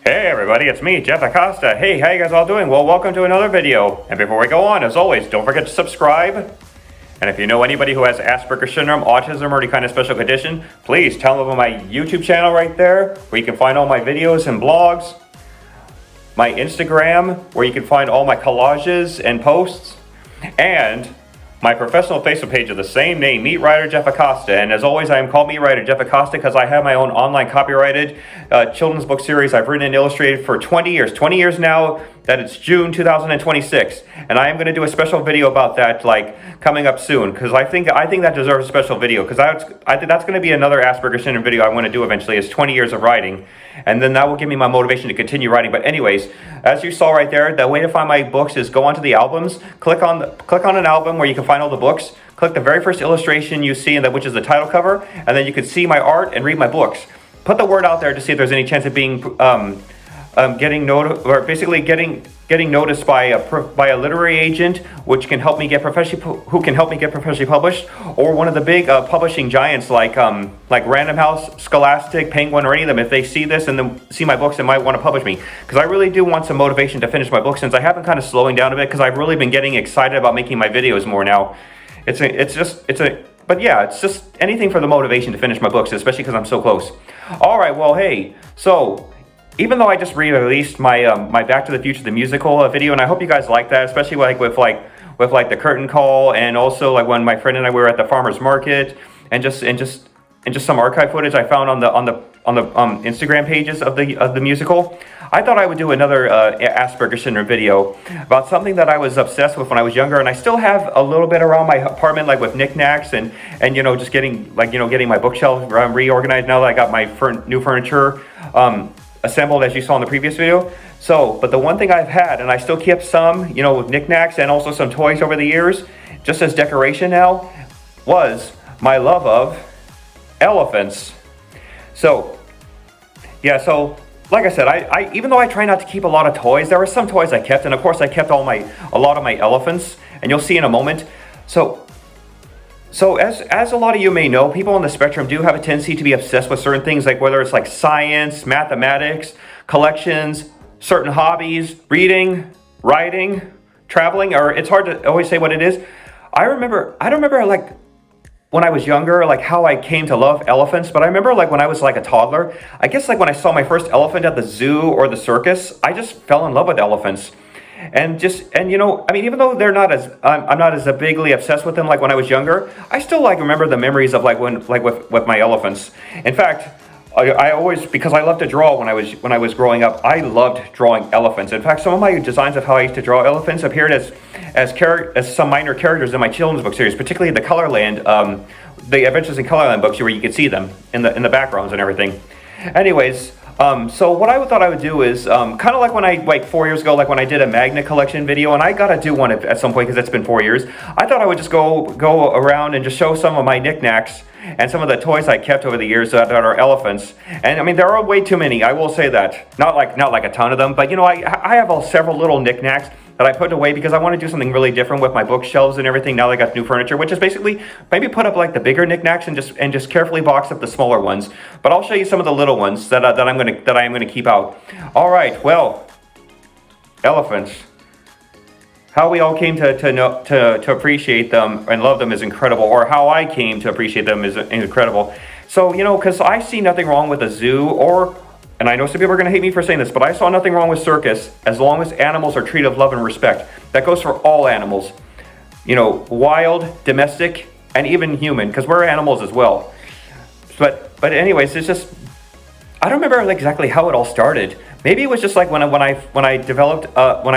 Hey everybody, it's me, Jeff Acosta. Hey, how you guys all doing? Well, welcome to another video. And before we go on, as always, don't forget to subscribe. And if you know anybody who has Asperger syndrome, autism, or any kind of special condition, please tell them about my YouTube channel right there, where you can find all my videos and blogs. My Instagram, where you can find all my collages and posts. And my professional Facebook page of the same name, Meat Writer Jeff Acosta. And as always, I am called Meat Writer Jeff Acosta because I have my own online copyrighted children's book series I've written and illustrated for 20 years. 20 years now, that it's June 2026. And I am going to do a special video about that, like, coming up soon. Because I think that deserves a special video. Because I think that's going to be another Asperger syndrome video I want to do eventually. Is 20 years of writing. And then that will give me my motivation to continue writing. But anyways, as you saw right there, the way to find my books is go onto the albums, click on an album where you can find all the books, click the very first illustration you see, which is the title cover, and then you can see my art and read my books. Put the word out there to see if there's any chance of being getting noticed by a literary agent, which can help me get professionally published, or one of the big publishing giants like Random House, Scholastic, Penguin, or any of them. If they see this and then see my books, they might want to publish me, because I really do want some motivation to finish my book, since I have been kind of slowing down a bit because I've really been getting excited about making my videos more now. But yeah, it's just anything for the motivation to finish my books, especially because I'm so close. All right, well, hey, so even though I just released my my Back to the Future the musical video, and I hope you guys like that, especially with the curtain call, and also like when my friend and I were at the farmers market, and just some archive footage I found on the Instagram pages of the musical. I thought I would do another Asperger syndrome video about something that I was obsessed with when I was younger, and I still have a little bit around my apartment, like with knickknacks and just getting my bookshelf reorganized now that I got my new furniture assembled, as you saw in the previous video. So, but the one thing I've had, and I still keep some, with knickknacks and also some toys over the years, just as decoration now, was my love of elephants. So, yeah, so like I said, I even though I try not to keep a lot of toys, there were some toys I kept, and of course I kept a lot of my elephants, and you'll see in a moment. So as a lot of you may know, people on the spectrum do have a tendency to be obsessed with certain things, like whether it's like science, mathematics, collections, certain hobbies, reading, writing, traveling, or it's hard to always say what it is. I don't remember like when I was younger, like how I came to love elephants, but I remember like when I was like a toddler, I guess like when I saw my first elephant at the zoo or the circus, I just fell in love with elephants. And I mean, even though I'm not as bigly obsessed with them like when I was younger, I still like remember the memories of with my elephants. In fact, I always, because I loved to draw when I was growing up, I loved drawing elephants. In fact, some of my designs of how I used to draw elephants appeared as some minor characters in my children's book series, particularly the Colorland, the Adventures in Colorland books, where you could see them in the backgrounds and everything. Anyways. So what I thought I would do is kind of like 4 years ago, like when I did a Magna collection video, and I gotta do one at some point because it's been 4 years. I thought I would just go around and just show some of my knickknacks and some of the toys I kept over the years that are elephants. And I mean, there are way too many, I will say that. Not like a ton of them, but I have several little knickknacks that I put away because I want to do something really different with my bookshelves and everything now that I got new furniture, which is basically maybe put up like the bigger knickknacks and just carefully box up the smaller ones. But I'll show you some of the little ones that I'm gonna keep out. All right, well, elephants. How we all came to appreciate them and love them is incredible, or how I came to appreciate them is incredible. So because I see nothing wrong with a zoo and I know some people are going to hate me for saying this, but I saw nothing wrong with circus as long as animals are treated with love and respect. That goes for all animals. Wild, domestic, and even human, because we're animals as well. But anyways, it's just, I don't remember exactly how it all started. Maybe it was just like when I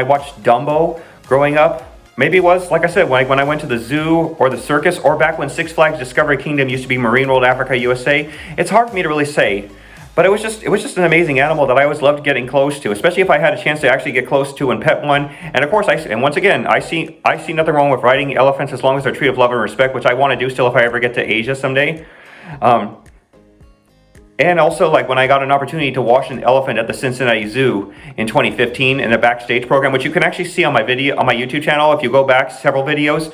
watched Dumbo growing up. Maybe it was, like I said, when I went to the zoo or the circus, or back when Six Flags Discovery Kingdom used to be Marine World Africa, USA. It's hard for me to really say. But it was just an amazing animal that I always loved getting close to, especially if I had a chance to actually get close to and pet one. And of course, once again, I see nothing wrong with riding elephants as long as they're treated with love and respect, which I want to do still if I ever get to Asia someday. And also, like when I got an opportunity to watch an elephant at the Cincinnati Zoo in 2015 in the backstage program, which you can actually see on my YouTube channel if you go back several videos.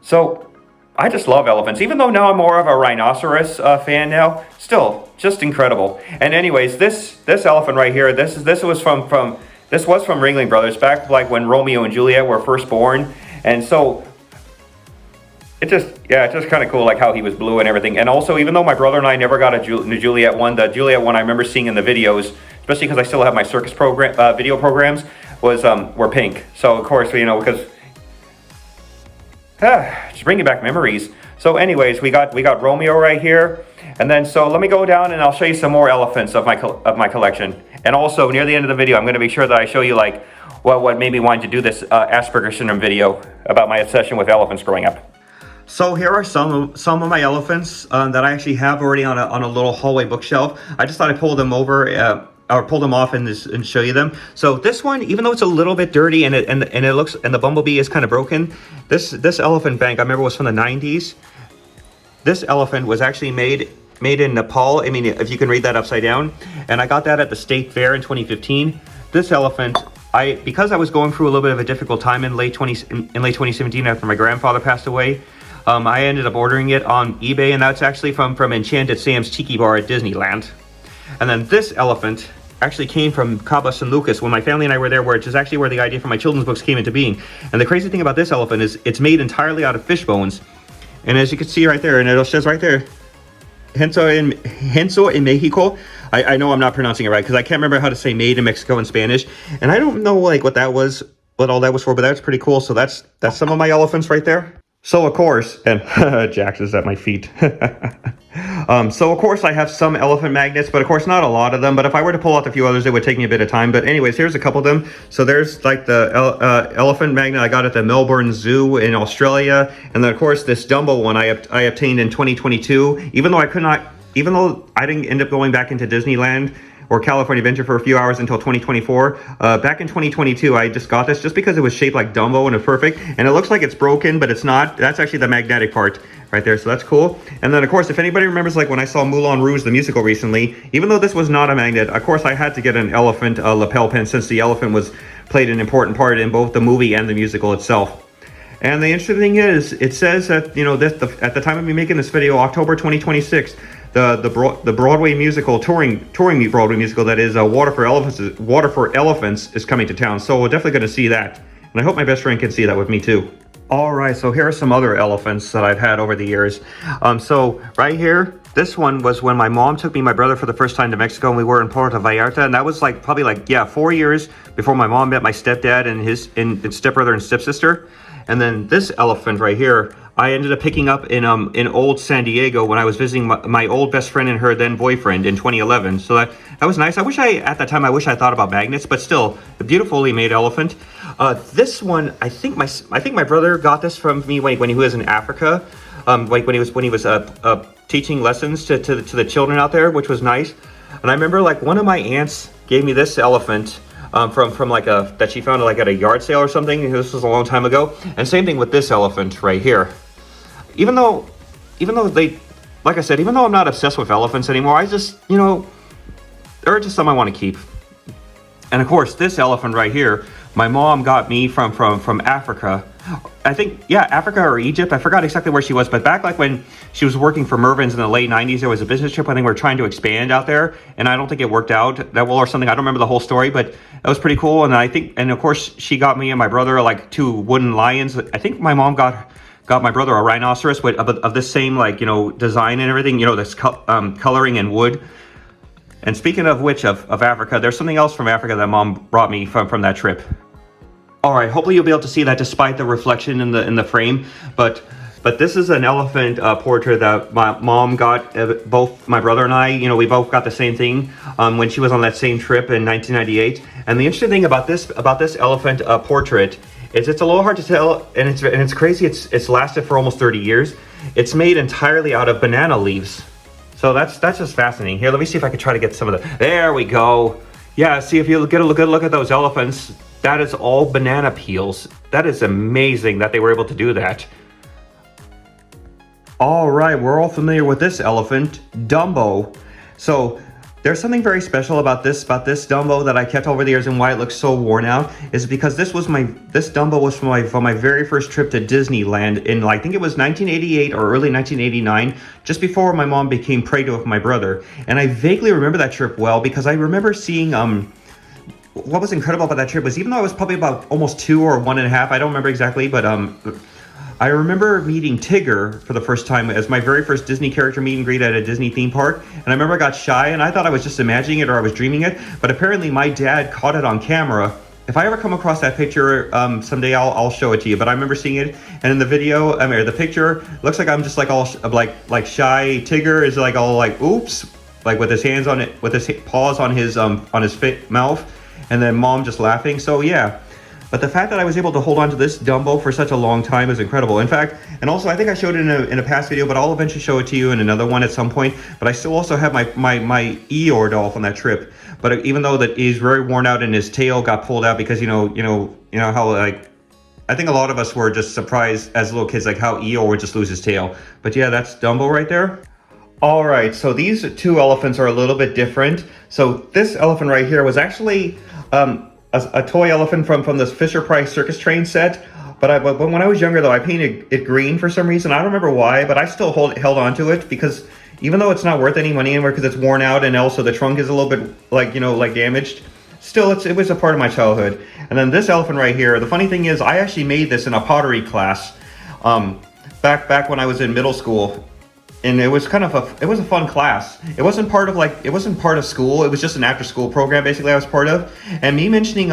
So I just love elephants. Even though now I'm more of a rhinoceros fan now, still just incredible. And anyways, this elephant right here, this was from Ringling Brothers back like when Romeo and Juliet were first born, and so it's just kind of cool like how he was blue and everything. And also, even though my brother and I never got a Juliet one, the Juliet one I remember seeing in the videos, especially because I still have my circus program video programs, were pink. So of course, you know, because just bringing back memories. So anyways, we got Romeo right here, and then so let me go down and I'll show you some more elephants of my collection. And also near the end of the video, I'm going to make sure that I show you like what made me want to do this Asperger syndrome video about my obsession with elephants growing up. So here are some of my elephants that I actually have already on a little hallway bookshelf. I just thought I'd pull them over. Or pull them off and show you them. So this one, even though it's a little bit dirty and it looks, and the bumblebee is kind of broken, this elephant bank I remember was from the 90s. This elephant was actually made in Nepal. I mean, if you can read that upside down. And I got that at the State Fair in 2015. This elephant, because I was going through a little bit of a difficult time in late 2017 after my grandfather passed away, I ended up ordering it on eBay, and that's actually from Enchanted Sam's Tiki Bar at Disneyland. And then this elephant actually came from Cabo San Lucas when my family and I were there, which is actually where the idea for my children's books came into being. And the crazy thing about this elephant is it's made entirely out of fish bones. And as you can see right there, and it says right there, Henso in Mexico. I know I'm not pronouncing it right because I can't remember how to say made in Mexico in Spanish. And I don't know like what all that was for, but that's pretty cool. So that's some of my elephants right there. So of course, and Jax is at my feet. So of course I have some elephant magnets, but of course not a lot of them. But if I were to pull out a few others, it would take me a bit of time. But anyways, here's a couple of them. So there's like the elephant magnet I got at the Melbourne Zoo in Australia. And then of course this Dumbo one I obtained in 2022. Even though I didn't end up going back into Disneyland or California Adventure for a few hours until 2024. Back in 2022, I just got this just because it was shaped like Dumbo and it's perfect. And it looks like it's broken, but it's not. That's actually the magnetic part right there, so that's cool. And then, of course, if anybody remembers, like when I saw Moulin Rouge, the musical recently, even though this was not a magnet, of course, I had to get an elephant lapel pin since the elephant played an important part in both the movie and the musical itself. And the interesting thing is, it says that, you know, at the time of me making this video, October 2026, the Broadway musical, touring Broadway musical that is Water for Elephants is coming to town. So we're definitely going to see that. And I hope my best friend can see that with me too. All right, so here are some other elephants that I've had over the years. So right here, this one was when my mom took me and my brother for the first time to Mexico, and we were in Puerto Vallarta, and that was probably 4 years before my mom met my stepdad and his stepbrother and stepsister. And then this elephant right here, I ended up picking up in old San Diego when I was visiting my old best friend and her then boyfriend in 2011. So that was nice. At that time I thought about magnets, but still a beautifully made elephant. This one, I think my brother got this from me when he was in Africa, when he was teaching lessons to the children out there, which was nice. And I remember one of my aunts gave me this elephant. From that she found at a yard sale or something. This was a long time ago. And same thing with this elephant right here. Even though like I said, even though I'm not obsessed with elephants anymore, I just, they're just something I want to keep. And of course, this elephant right here, my mom got me from Africa. I think, yeah, Africa or Egypt. I forgot exactly where she was, but back when she was working for Mervyn's in the late 90s, there was a business trip. I think we were trying to expand out there, and I don't think it worked out that well or something. I don't remember the whole story, but that was pretty cool. And of course, she got me and my brother 2 wooden lions. I think my mom got my brother a rhinoceros of this same design and everything, this coloring and wood. And speaking of which, of Africa, there's something else from Africa that mom brought me from that trip. All right, hopefully you'll be able to see that despite the reflection in the frame. But this is an elephant portrait that my mom got. Both my brother and I, we both got the same thing when she was on that same trip in 1998. And the interesting thing about this elephant portrait is it's a little hard to tell, and it's crazy. It's lasted for almost 30 years. It's made entirely out of banana leaves. So that's just fascinating. Here, let me see if I can try to get some of the. There we go. Yeah, see if you get a good look at those elephants. That is all banana peels. That is amazing that they were able to do that. All right, we're all familiar with this elephant, Dumbo. So There's something very special about this Dumbo that I kept over the years, and why it looks so worn out is because this Dumbo was from my very first trip to Disneyland in, I think it was 1988 or early 1989, just before my mom became pregnant with my brother. And I vaguely remember that trip well because I remember seeing what was incredible about that trip was, even though I was probably about almost 2 or 1.5, I don't remember exactly, but I remember meeting Tigger for the first time as my very first Disney character meet and greet at a Disney theme park. And I remember I got shy and I thought I was just imagining it or I was dreaming it. But apparently my dad caught it on camera. If I ever come across that picture someday, I'll show it to you. But I remember seeing it, and in the video, the picture looks like I'm just like all like shy. Tigger is like all like oops, like with his hands on it, with his paws on his mouth, and then mom just laughing. So yeah. But the fact that I was able to hold on to this Dumbo for such a long time is incredible. In fact, and also I think I showed it in a past video, but I'll eventually show it to you in another one at some point. But I still also have my Eeyore doll from that trip. But even though that he's very worn out and his tail got pulled out because you know how, like, I think a lot of us were just surprised as little kids, like how Eeyore would just lose his tail. But yeah, that's Dumbo right there. All right, so these two elephants are a little bit different. So this elephant right here was actually a toy elephant from this Fisher-Price circus train set. But when I was younger, though, I painted it green for some reason. I don't remember why, but I still held on to it because even though it's not worth any money anymore because it's worn out and also the trunk is a little bit like damaged, still it was a part of my childhood. And then this elephant right here, the funny thing is I actually made this in a pottery class back when I was in middle school. And it was kind of a fun class. It wasn't part of school. It was just an after school program basically I was part of. And me mentioning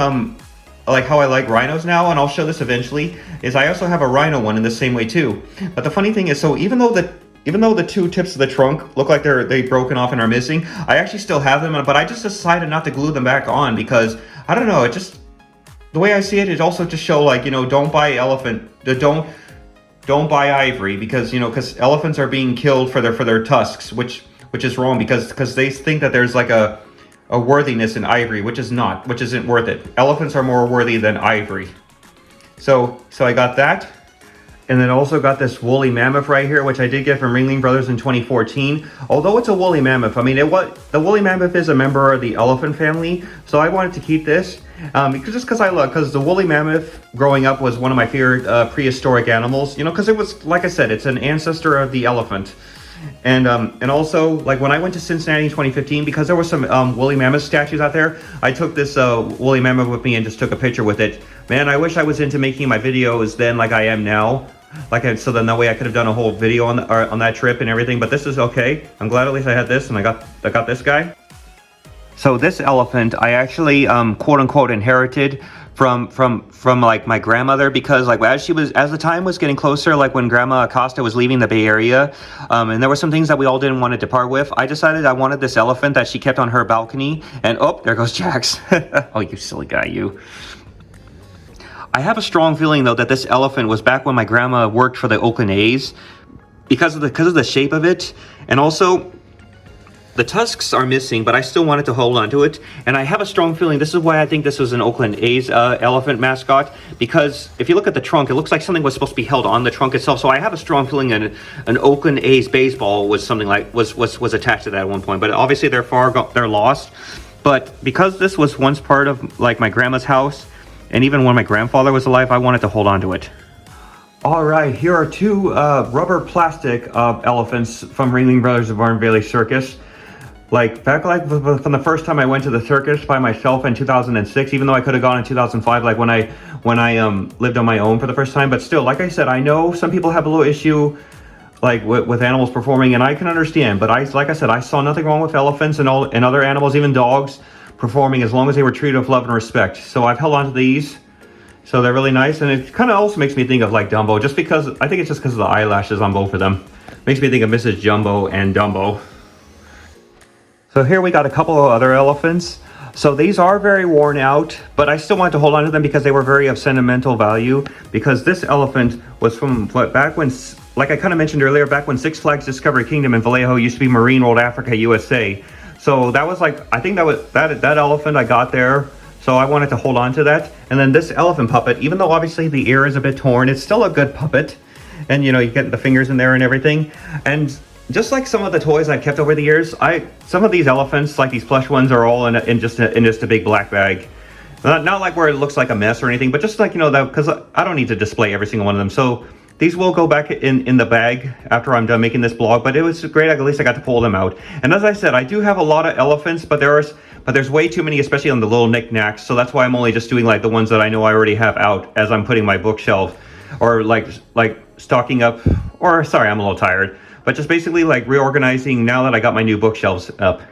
like how I like rhinos now, and I'll show this eventually, is I also have a rhino one in the same way too. But the funny thing is, so even though the two tips of the trunk look like they've broken off and are missing, I actually still have them, but I just decided not to glue them back on because I don't know, it just, the way I see it is also to show, like, don't buy don't buy ivory because elephants are being killed for their tusks, which is wrong because they think that there's like a worthiness in ivory, which isn't worth it. Elephants are more worthy than ivory. So I got that. And then also got this woolly mammoth right here, which I did get from Ringling Brothers in 2014. Although it's a woolly mammoth, I mean, the woolly mammoth is a member of the elephant family, so I wanted to keep this because the woolly mammoth growing up was one of my favorite prehistoric animals. Because it was, like I said, it's an ancestor of the elephant. And also, like, when I went to Cincinnati in 2015, because there were some woolly mammoth statues out there, I took this woolly mammoth with me and just took a picture with it. Man, I wish I was into making my videos then like I am now. So then that way I could have done a whole video on that trip and everything. But this is okay. I'm glad at least I had this, and I got this guy. So this elephant I actually quote unquote inherited from like my grandmother, because like as the time was getting closer, like when Grandma Acosta was leaving the Bay Area, and there were some things that we all didn't want to depart with, I decided I wanted this elephant that she kept on her balcony. And oh, there goes Jax. Oh, you silly guy, you. I have a strong feeling though that this elephant was back when my grandma worked for the Oakland A's because of the shape of it, and also the tusks are missing, but I still wanted to hold on to it. And I have a strong feeling this is why I think this was an Oakland A's elephant mascot, because if you look at the trunk, it looks like something was supposed to be held on the trunk itself. So I have a strong feeling an Oakland A's baseball was something like was attached to that at one point. But obviously they're lost. But because this was once part of like my grandma's house, and even when my grandfather was alive, I wanted to hold on to it. All right, here are two rubber plastic elephants from Ringling Brothers of Barn Valley Circus. Like back from the first time I went to the circus by myself in 2006, even though I could have gone in 2005, like when I lived on my own for the first time. But still, like I said, I know some people have a little issue like with animals performing, and I can understand. But like I said, I saw nothing wrong with elephants and other animals, even dogs, performing as long as they were treated with love and respect. So I've held on to these. So they're really nice, and it kind of also makes me think of like Dumbo, just because I think it's just because of the eyelashes on both of them. Makes me think of Mrs. Jumbo and Dumbo. So here we got a couple of other elephants. So these are very worn out, but I still wanted to hold on to them because they were very of sentimental value. Because this elephant was from back when, like I kind of mentioned earlier, back when Six Flags Discovery Kingdom in Vallejo used to be Marine World Africa USA. So that was like, I think that was that elephant I got there. So I wanted to hold on to that. And then this elephant puppet, even though obviously the ear is a bit torn, it's still a good puppet. And you get the fingers in there and everything. And just like some of the toys I've kept over the years, some of these elephants, like these plush ones, are all in just a big black bag. Not like where it looks like a mess or anything, but just like, you know, that, because I don't need to display every single one of them. So these will go back in the bag after I'm done making this blog, but it was great. At least I got to pull them out. And as I said, I do have a lot of elephants, but there's way too many, especially on the little knickknacks. So that's why I'm only just doing like the ones that I know I already have out as I'm putting my bookshelf, or like stocking up, or sorry, I'm a little tired, but just basically like reorganizing now that I got my new bookshelves up.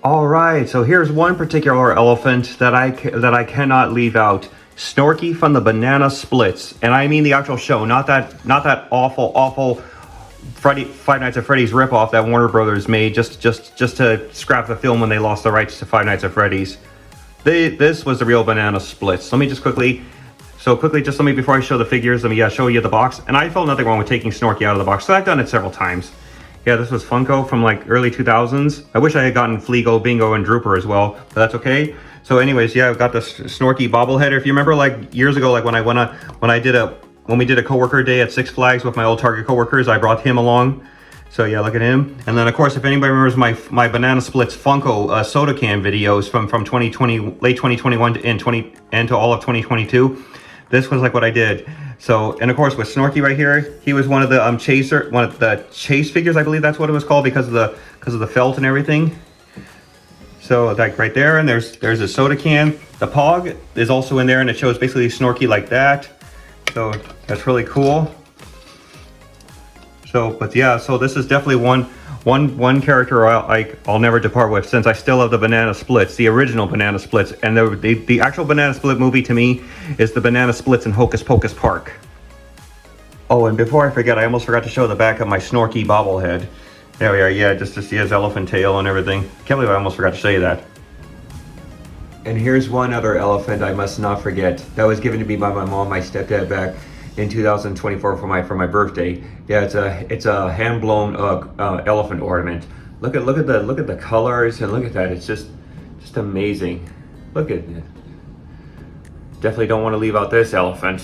All right, so here's one particular elephant that I cannot leave out. Snorky from the Banana Splits, and I mean the actual show, not that awful Five Nights at Freddy's ripoff that Warner Brothers made just to scrap the film when they lost the rights to Five Nights at Freddy's. This was the real Banana Splits. Let me just quickly, before I show the figures, let me show you the box. And I felt nothing wrong with taking Snorky out of the box, so I've done it several times. Yeah, this was Funko from like early 2000s. I wish I had gotten Fleago, Bingo, and Drooper as well, but that's okay. So anyways, yeah, I've got the Snorky bobblehead. If you remember, like years ago, like when we did a coworker day at Six Flags with my old Target coworkers, I brought him along. So yeah, look at him. And then of course, if anybody remembers my Banana Splits Funko soda can videos from 2020, late 2021 and to all of 2022, this was like what I did. So, and of course with Snorky right here, he was one of the chase figures, I believe that's what it was called, because of the felt and everything. So like right there, and there's a soda can. The Pog is also in there, and it shows basically Snorky like that. So that's really cool. So, but yeah, so this is definitely one character I'll never depart with, since I still have the Banana Splits, the original Banana Splits, and the actual Banana Split movie to me is the Banana Splits in Hocus Pocus Park. Oh, and before I forget, I almost forgot to show the back of my Snorky bobblehead. There we are, yeah, just to see his elephant tail and everything. Can't believe I almost forgot to show you that. And here's one other elephant I must not forget. That was given to me by my mom, my stepdad, back in 2024 for my birthday. Yeah, it's a hand blown elephant ornament. Look at the colors, and look at that. It's just amazing. Look at it. Definitely don't want to leave out this elephant.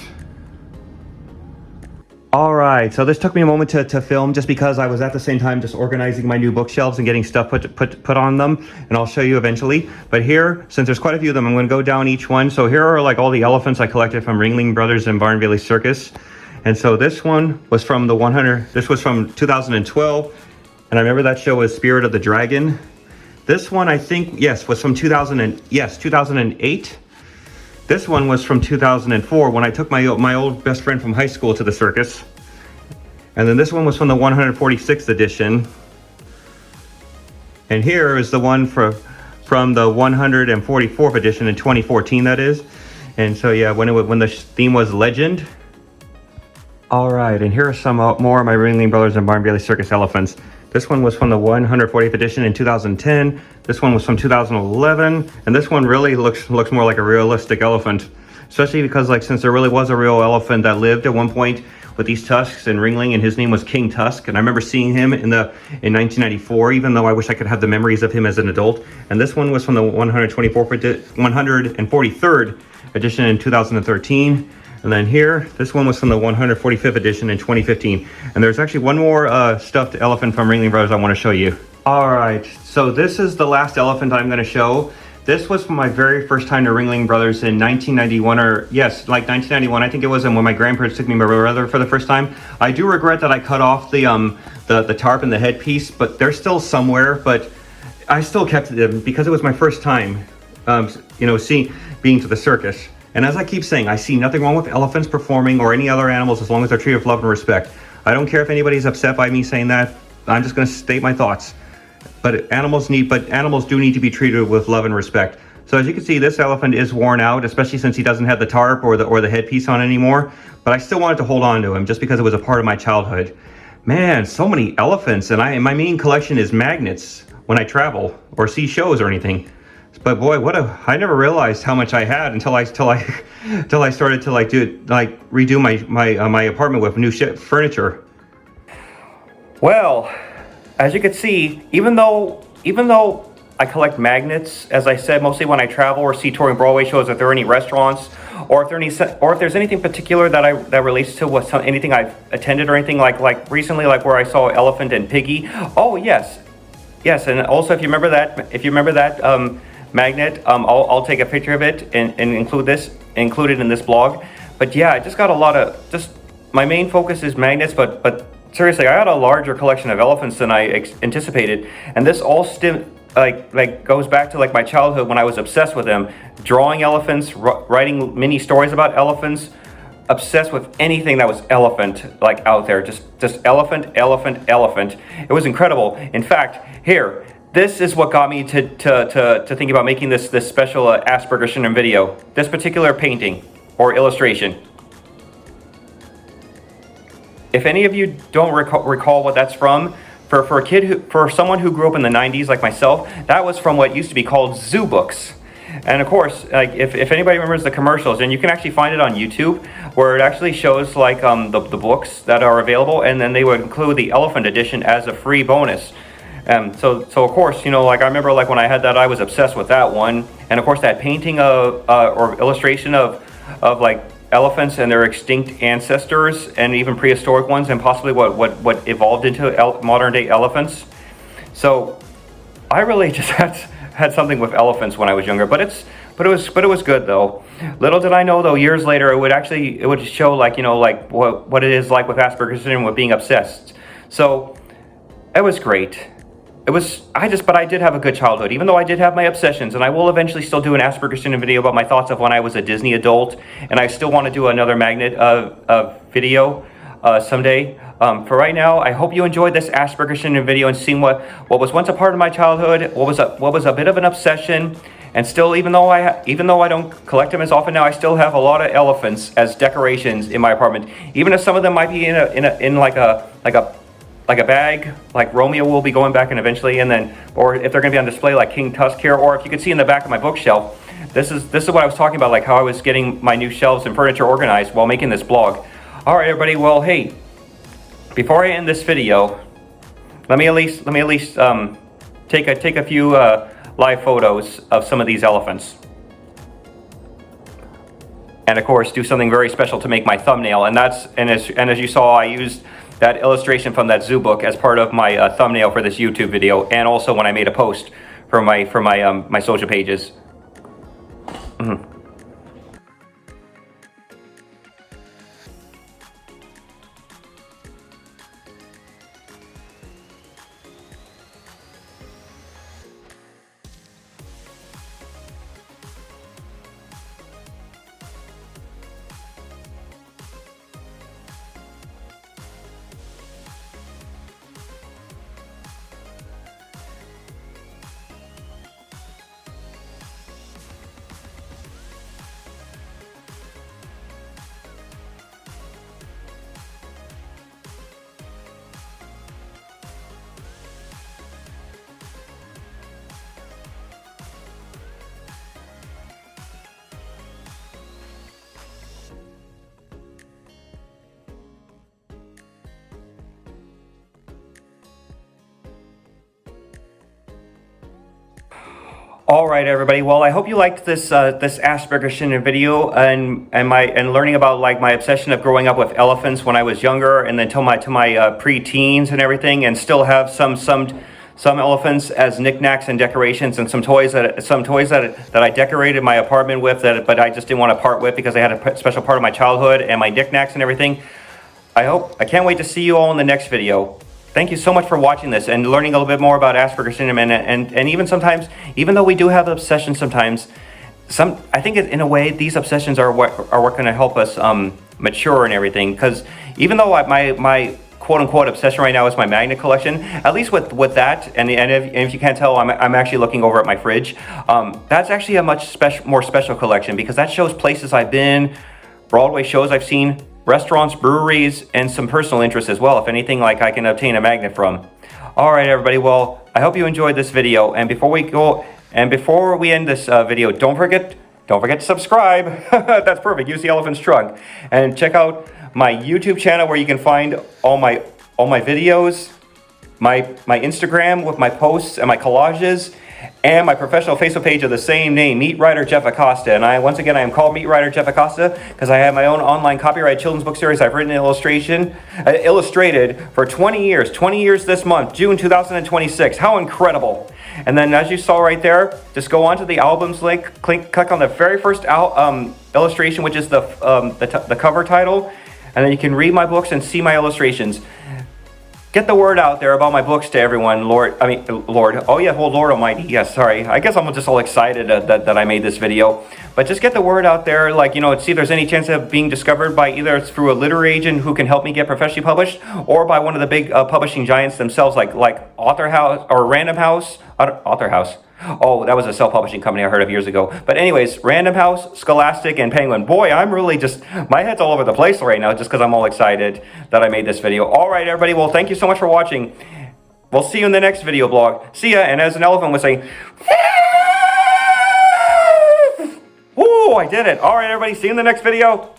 All right, so this took me a moment to film, just because I was at the same time just organizing my new bookshelves and getting stuff put on them, and I'll show you eventually. But here, since there's quite a few of them, I'm going to go down each one. So here are like all the elephants I collected from Ringling Brothers and Barn Bailey Circus. And so this one was from this was from 2012, and I remember that show was Spirit of the Dragon. This one, I think, yes, was from 2008. This one was from 2004, when I took my old best friend from high school to the circus. And then this one was from the 146th edition. And here is the one from the 144th edition in 2014, that is. And so yeah, when the theme was Legend. All right, and here are some more of my Ringling Brothers and Barn Bailey Circus elephants. This one was from the 140th edition in 2010. This one was from 2011, and this one really looks more like a realistic elephant, especially because, like, since there really was a real elephant that lived at one point with these tusks in Ringling, and his name was King Tusk, and I remember seeing him in 1994, even though I wish I could have the memories of him as an adult. And this one was from the 143rd edition in 2013. And then here, this one was from the 145th edition in 2015. And there's actually one more stuffed elephant from Ringling Brothers I want to show you. All right, so this is the last elephant I'm going to show. This was from my very first time to Ringling Brothers in 1991, or yes, like 1991. I think it was when my grandparents took me my brother for the first time. I do regret that I cut off the tarp and the headpiece, but they're still somewhere. But I still kept them because it was my first time, being to the circus. And as I keep saying, I see nothing wrong with elephants performing or any other animals as long as they're treated with love and respect. I don't care if anybody's upset by me saying that. I'm just going to state my thoughts. But animals do need to be treated with love and respect. So as you can see, this elephant is worn out, especially since he doesn't have the tarp or the headpiece on anymore. But I still wanted to hold on to him just because it was a part of my childhood. Man, so many elephants, and my main collection is magnets when I travel or see shows or anything. But boy, I never realized how much I had until I started to redo my apartment with new furniture. Well, as you can see, even though I collect magnets, as I said, mostly when I travel or see touring Broadway shows, if there are any restaurants or if there's anything particular that relates to anything I've attended or anything like recently, like where I saw Elephant and Piggy. Oh yes, yes, and also if you remember that magnet, I'll take a picture of it and include it in this blog. But yeah, I just got a lot of my main focus is magnets, but seriously, I had a larger collection of elephants than I anticipated, and this all goes back to like my childhood when I was obsessed with them, drawing elephants, writing mini stories about elephants, obsessed with anything that was elephant like out there, just elephant. It was incredible. In fact, here, this is what got me to think about making this special Asperger syndrome video. This particular painting or illustration. If any of you don't recall what that's from, for someone who grew up in the 90s like myself, that was from what used to be called zoo books. And of course, like if anybody remembers the commercials, and you can actually find it on YouTube, where it actually shows like the books that are available, and then they would include the elephant edition as a free bonus. So of course, you know, like I remember like when I had that, I was obsessed with that one, and of course that painting of or illustration of like elephants and their extinct ancestors, and even prehistoric ones, and possibly what evolved into modern day elephants. So I really just had something with elephants when I was younger, but it was good though. Little did I know though, years later it would show like, you know, like what it is like with Asperger's syndrome, with being obsessed. So it was great. But I did have a good childhood, even though I did have my obsessions, and I will eventually still do an Asperger's syndrome video about my thoughts of when I was a Disney adult, and I still want to do another magnet video someday. For right now, I hope you enjoyed this Asperger's syndrome video and seeing what was once a part of my childhood, what was a bit of an obsession, and still, even though I don't collect them as often now, I still have a lot of elephants as decorations in my apartment, even if some of them might be in like a bag, like Romeo will be going back and eventually, and then, or if they're going to be on display like King Tusk here, or if you can see in the back of my bookshelf, this is what I was talking about, like how I was getting my new shelves and furniture organized while making this blog. All right, everybody. Well, hey, before I end this video, let me at least take a few live photos of some of these elephants, and of course do something very special to make my thumbnail. And as you saw, I used that illustration from that zoo book as part of my thumbnail for this YouTube video, and also when I made a post for my social pages. All right, everybody. Well, I hope you liked this Asperger's syndrome video and learning about like my obsession of growing up with elephants when I was younger, and then to my pre-teens and everything, and still have some elephants as knickknacks and decorations, and some toys that I decorated my apartment with, but I just didn't want to part with because they had a special part of my childhood and my knickknacks and everything. I can't wait to see you all in the next video. Thank you so much for watching this and learning a little bit more about Asperger's syndrome, and even sometimes, even though we do have obsessions sometimes, I think in a way these obsessions are what going to help us mature and everything. Because even though my quote unquote obsession right now is my magnet collection, at least with that, and if you can't tell, I'm actually looking over at my fridge. That's actually a much more special collection, because that shows places I've been, Broadway shows I've seen, restaurants, breweries, and some personal interests as well, if anything like I can obtain a magnet from. All right, everybody. Well, I hope you enjoyed this video. And before we end this video, don't forget to subscribe. That's perfect. Use the elephant's trunk, and check out my YouTube channel where you can find all my videos, my Instagram with my posts and my collages, and my professional Facebook page of the same name, Meat Writer Jeff Acosta. And I am called Meat Writer Jeff Acosta because I have my own online copyrighted children's book series I've written illustrated for 20 years. 20 years this month, June 2026. How incredible. And then as you saw right there, just go onto the albums link, click on the very first illustration, which is the cover title, and then you can read my books and see my illustrations. Get the word out there about my books to everyone, Lord. Oh yeah, oh Lord Almighty. Yes, sorry. I guess I'm just all excited that I made this video. But just get the word out there, see if there's any chance of being discovered by either through a literary agent who can help me get professionally published, or by one of the big publishing giants themselves, like Author House or Random House. Author House. Oh, that was a self-publishing company I heard of years ago. But anyways, Random House, Scholastic, and Penguin. Boy, I'm really my head's all over the place right now just because I'm all excited that I made this video. All right, everybody. Well, thank you so much for watching. We'll see you in the next video blog. See ya. And as an elephant would say, woo, I did it. All right, everybody. See you in the next video.